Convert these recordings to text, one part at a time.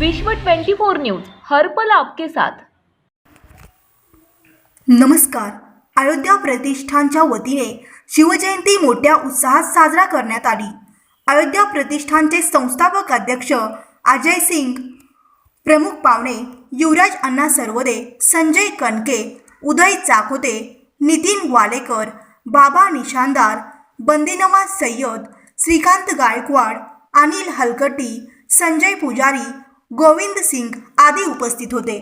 विश्व 24 न्यूज हर पल आपके साथ। नमस्कार। अयोध्या प्रतिष्ठानच्या वतीने शिवजयंती मोठ्या उत्साहात साजरा करण्यात आली। अयोध्या प्रतिष्ठानचे संस्थापक अध्यक्ष अजय सिंग, प्रमुख पाहुणे युवराज अण्णा सरवदे, संजय कनके, उदय चाकोते, नितीन वालेकर, बाबा निशानदार, बंदीनवाज सय्यद, श्रीकांत गायकवाड, अनिल हलकटी, संजय पुजारी, गोविंद सिंग आदि उपस्थित होते।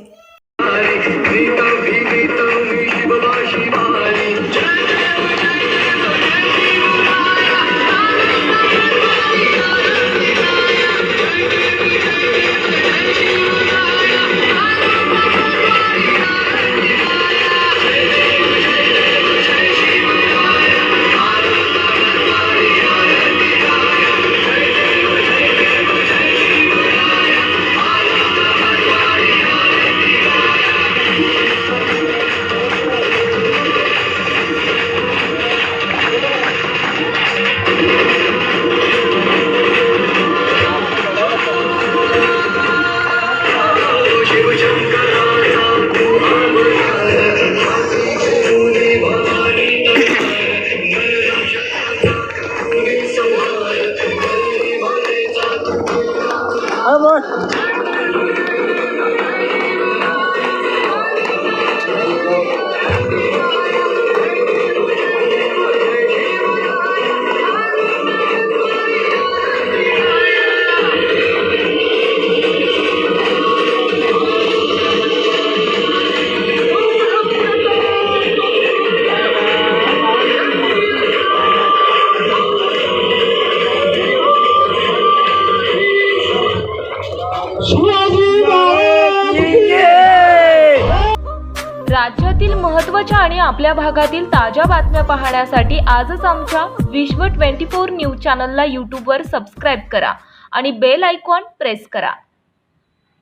राज्यातील महत्त्वाच्या आणि आपल्या भागातील ताज्या बातम्या पाहण्यासाठी आजच आमच्या विश्व 24 न्यूज चॅनलला यूट्यूबवर सबस्क्राईब करा आणि बेल आयकॉन प्रेस करा।